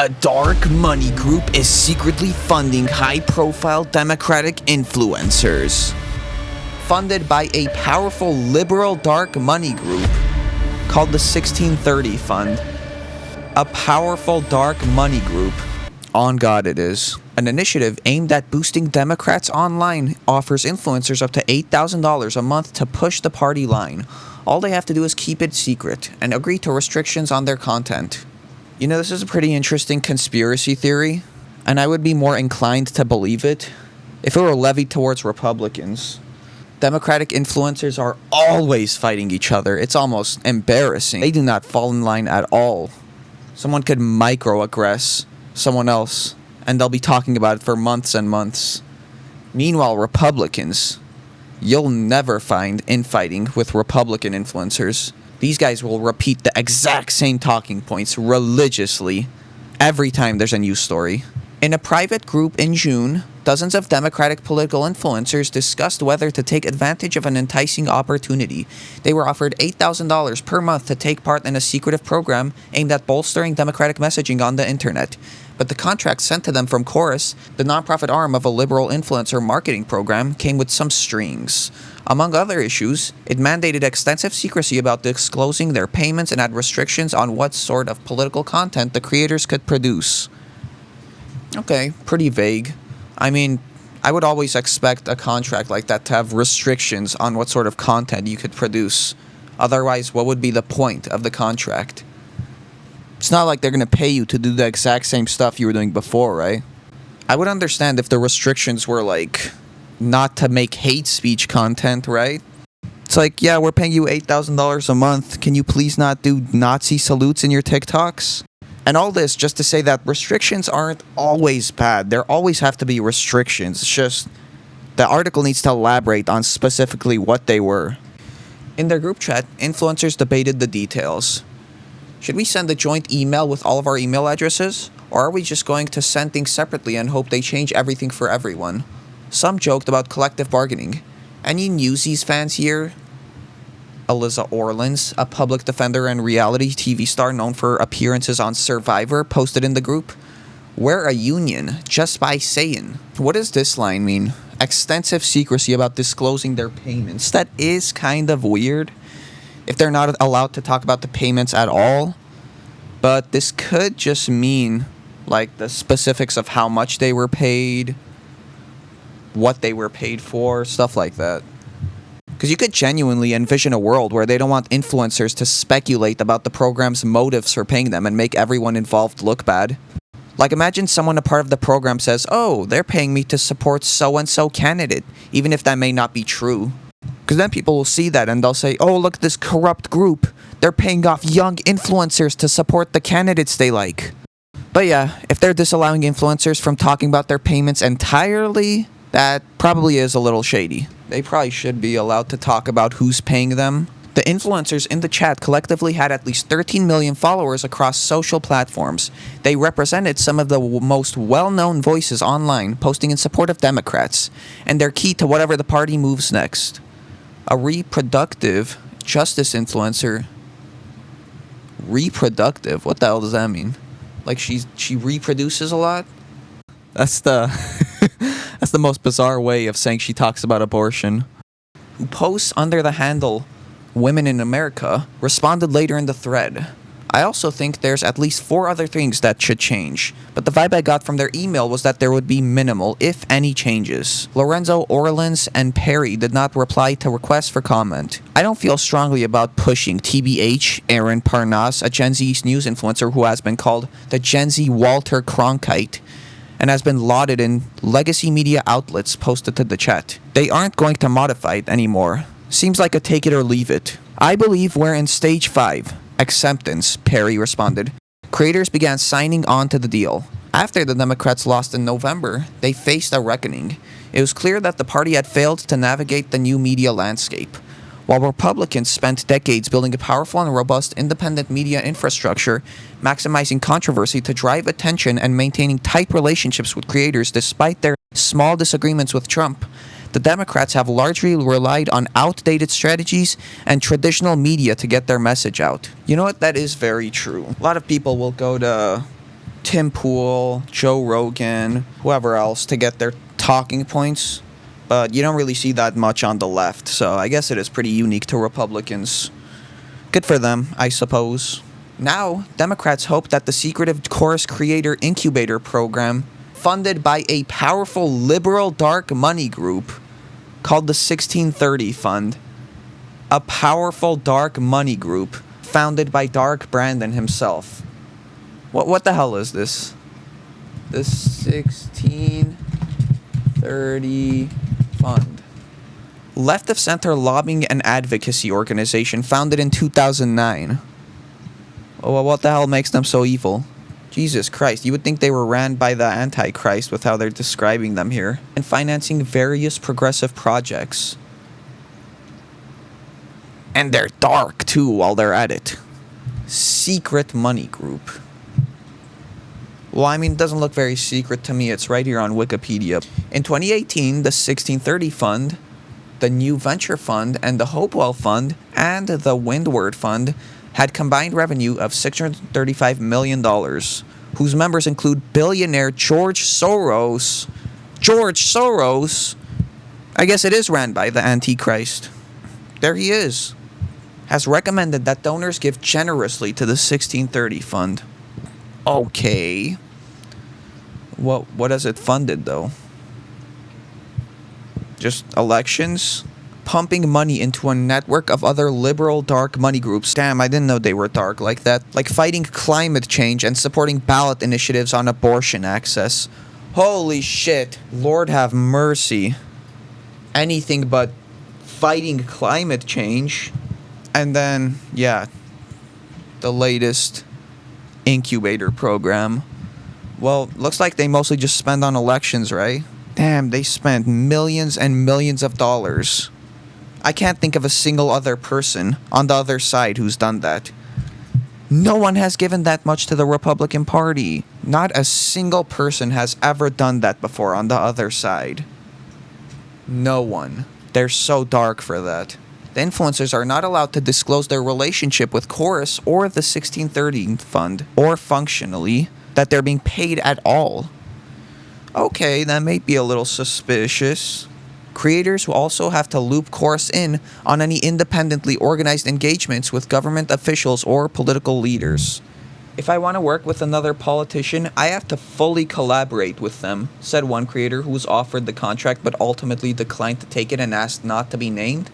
A dark money group is secretly funding high-profile Democratic influencers. Funded by a powerful liberal dark money group called the 1630 Fund. A powerful dark money group. On God it is. An initiative aimed at boosting Democrats online offers influencers up to $8,000 a month to push the party line. All they have to do is keep it secret and agree to restrictions on their content. You know, this is a pretty interesting conspiracy theory, and I would be more inclined to believe it if it were levied towards Republicans. Democratic influencers are always fighting each other. It's almost embarrassing. They do not fall in line at all. Someone could microaggress someone else, and they'll be talking about it for months and months. Meanwhile, Republicans, you'll never find infighting with Republican influencers. These guys will repeat the exact same talking points religiously every time there's a news story. In a private group in June, dozens of Democratic political influencers discussed whether to take advantage of an enticing opportunity. They were offered $8,000 per month to take part in a secretive program aimed at bolstering Democratic messaging on the internet. But the contract sent to them from Chorus, the nonprofit arm of a liberal influencer marketing program, came with some strings. Among other issues, it mandated extensive secrecy about disclosing their payments and had restrictions on what sort of political content the creators could produce. Okay, pretty vague. I mean, I would always expect a contract like that to have restrictions on what sort of content you could produce. Otherwise, what would be the point of the contract? It's not like they're going to pay you to do the exact same stuff you were doing before, right? I would understand if the restrictions were like not to make hate speech content, right? It's like, yeah, we're paying you $8,000 a month. Can you please not do Nazi salutes in your TikToks? And all this just to say that restrictions aren't always bad. There always have to be restrictions. It's just the article needs to elaborate on specifically what they were. In their group chat, influencers debated the details. Should we send a joint email with all of our email addresses? Or are we just going to send things separately and hope they change everything for everyone? Some joked about collective bargaining. Any Newsies fans here? Eliza Orlins, a public defender and reality TV star known for appearances on Survivor, posted in the group, "We're a union, just by saying." What does this line mean? Extensive secrecy about disclosing their payments. That is kind of weird, if they're not allowed to talk about the payments at all. But this could just mean, like, the specifics of how much they were paid, what they were paid for, stuff like that. Because you could genuinely envision a world where they don't want influencers to speculate about the program's motives for paying them and make everyone involved look bad. Like, imagine someone a part of the program says, "Oh, they're paying me to support so-and-so candidate," even if that may not be true. Because then people will see that and they'll say, "Oh, look at this corrupt group. They're paying off young influencers to support the candidates they like." But yeah, if they're disallowing influencers from talking about their payments entirely, that probably is a little shady. They probably should be allowed to talk about who's paying them. The influencers in the chat collectively had at least 13 million followers across social platforms. They represented some of the most well-known voices online, posting in support of Democrats, and they're key to whatever the party moves next. A reproductive justice influencer. Reproductive? What the hell does that mean? Like she reproduces a lot? That's the that's the most bizarre way of saying she talks about abortion. Who posts under the handle Women in America, responded later in the thread. I also think there's at least 4 other things that should change, but the vibe I got from their email was that there would be minimal, if any, changes. Lorenzo, Orlins, and Perry did not reply to requests for comment. I don't feel strongly about pushing TBH, Aaron Parnas, a Gen Z news influencer who has been called the Gen Z Walter Cronkite, and has been lauded in legacy media outlets posted to the chat. They aren't going to modify it anymore. Seems like a take it or leave it. I believe we're in stage 5. Acceptance, Perry responded. Creators began signing on to the deal. After the Democrats lost in November, they faced a reckoning. It was clear that the party had failed to navigate the new media landscape. While Republicans spent decades building a powerful and robust independent media infrastructure, maximizing controversy to drive attention and maintaining tight relationships with creators despite their small disagreements with Trump, the Democrats have largely relied on outdated strategies and traditional media to get their message out. You know what? That is very true. A lot of people will go to Tim Pool, Joe Rogan, whoever else to get their talking points. But you don't really see that much on the left, so I guess it is pretty unique to Republicans. Good for them, I suppose. Now, Democrats hope that the secretive Chorus Creator Incubator program, funded by a powerful liberal dark money group called the 1630 Fund, a powerful dark money group founded by Dark Brandon himself. What the hell is this? The 1630 Fund. Left of center lobbying and advocacy organization founded in 2009. Oh, what the hell makes them so evil? Jesus Christ, you would think they were ran by the Antichrist with how they're describing them here. And financing various progressive projects. And they're dark too while they're at it. Secret money group. Well, I mean, it doesn't look very secret to me. It's right here on Wikipedia. In 2018, the 1630 Fund, the New Venture Fund, and the Hopewell Fund, and the Windward Fund had combined revenue of $635 million, whose members include billionaire George Soros. George Soros? I guess it is ran by the Antichrist. There he is. Has recommended that donors give generously to the 1630 Fund. Okay. What has it funded, though? Just elections? Pumping money into a network of other liberal dark money groups. Damn, I didn't know they were dark like that. Like fighting climate change and supporting ballot initiatives on abortion access. Holy shit. Lord have mercy. Anything but fighting climate change. And then, yeah, the latest incubator program. Well, looks like they mostly just spend on elections, right? Damn, they spent millions and millions of dollars. I can't think of a single other person on the other side who's done that. No one has given that much to the Republican Party. Not a single person has ever done that before on the other side. No one. They're so dark for that. The influencers are not allowed to disclose their relationship with Chorus or the 1630 Fund, or functionally, that they're being paid at all. Okay, that may be a little suspicious. Creators will also have to loop Chorus in on any independently organized engagements with government officials or political leaders. If I want to work with another politician, I have to fully collaborate with them, said one creator who was offered the contract but ultimately declined to take it and asked not to be named.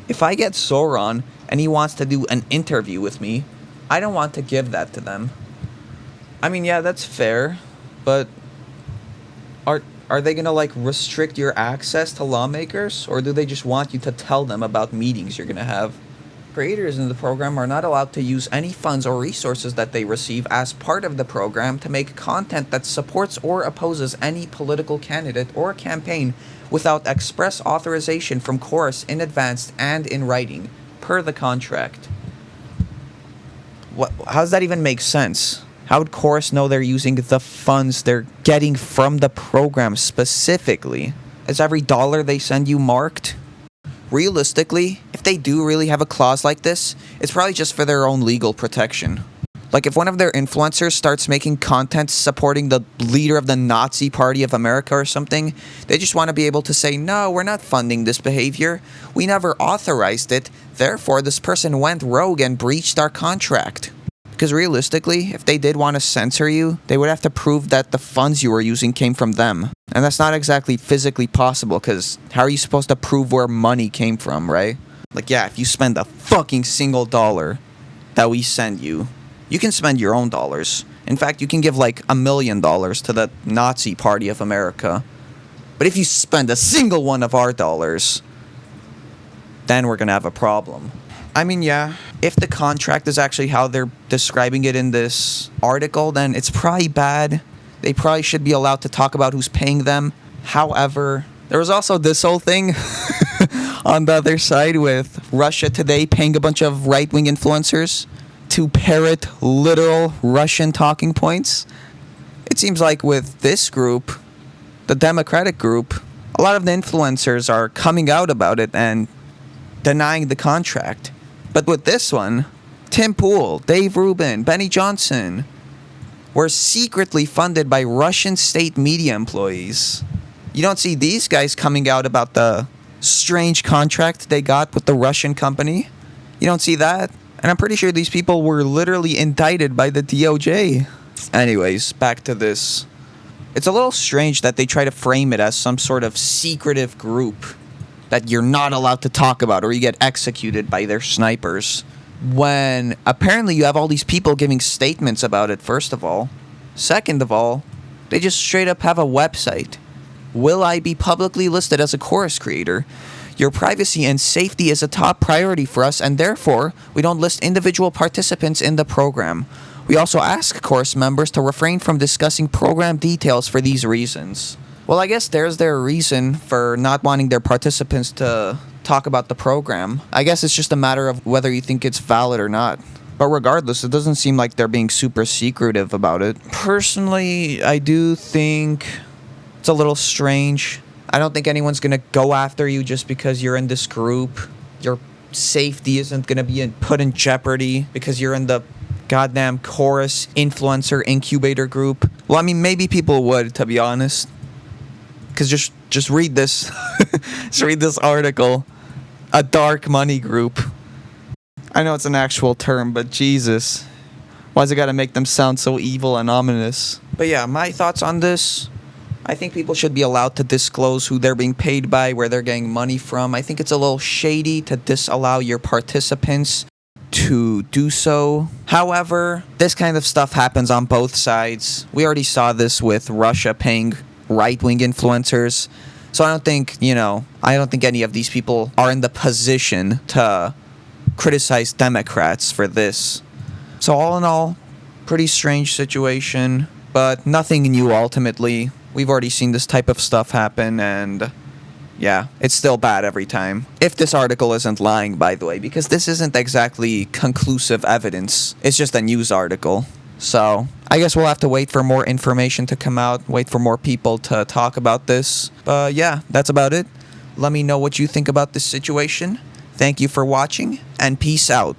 If I get Sauron and he wants to do an interview with me, I don't want to give that to them. I mean, yeah, that's fair, but are they going to, like, restrict your access to lawmakers? Or do they just want you to tell them about meetings you're going to have? Creators in the program are not allowed to use any funds or resources that they receive as part of the program to make content that supports or opposes any political candidate or campaign without express authorization from Chorus in advance and in writing, per the contract. How does that even make sense? How would Chorus know they're using the funds they're getting from the program specifically? Is every dollar they send you marked? Realistically, if they do really have a clause like this, it's probably just for their own legal protection. Like if one of their influencers starts making content supporting the leader of the Nazi Party of America or something, they just want to be able to say, no, we're not funding this behavior. We never authorized it. Therefore, this person went rogue and breached our contract. Because realistically, if they did want to censor you, they would have to prove that the funds you were using came from them. And that's not exactly physically possible, because how are you supposed to prove where money came from, right? Like, yeah, if you spend a fucking single dollar that we send you, you can spend your own dollars. In fact, you can give like $1 million to the Nazi Party of America. But if you spend a single one of our dollars, then we're gonna have a problem. I mean, yeah, if the contract is actually how they're describing it in this article, then it's probably bad. They probably should be allowed to talk about who's paying them. However, there was also this whole thing on the other side with Russia Today paying a bunch of right-wing influencers to parrot literal Russian talking points. It seems like with this group, the Democratic group, a lot of the influencers are coming out about it and denying the contract. But with this one, Tim Pool, Dave Rubin, Benny Johnson, were secretly funded by Russian state media employees. You don't see these guys coming out about the strange contract they got with the Russian company. You don't see that. And I'm pretty sure these people were literally indicted by the DOJ. Anyways, back to this. It's a little strange that they try to frame it as some sort of secretive group that you're not allowed to talk about or you get executed by their snipers. When apparently you have all these people giving statements about it, first of all. Second of all, they just straight up have a website. Will I be publicly listed as a course creator? Your privacy and safety is a top priority for us, and therefore, we don't list individual participants in the program. We also ask course members to refrain from discussing program details for these reasons. Well, I guess there's their reason for not wanting their participants to talk about the program. I guess it's just a matter of whether you think it's valid or not. But regardless, it doesn't seem like they're being super secretive about it. Personally, I do think it's a little strange. I don't think anyone's going to go after you just because you're in this group. Your safety isn't going to be put in jeopardy because you're in the goddamn chorus influencer incubator group. Well, I mean, maybe people would, to be honest. Because just read this. Just read this article. A dark money group. I know it's an actual term, but Jesus. Why's it gotta make them sound so evil and ominous? But yeah, my thoughts on this. I think people should be allowed to disclose who they're being paid by, where they're getting money from. I think it's a little shady to disallow your participants to do so. However, this kind of stuff happens on both sides. We already saw this with Russia paying right-wing influencers. So I don't think any of these people are in the position to criticize Democrats for this. So all in all, pretty strange situation, but nothing new ultimately. We've already seen this type of stuff happen, and yeah, it's still bad every time. If this article isn't lying, by the way, because this isn't exactly conclusive evidence. It's just a news article. So I guess we'll have to wait for more information to come out, wait for more people to talk about this. But yeah, that's about it. Let me know what you think about this situation. Thank you for watching, and peace out.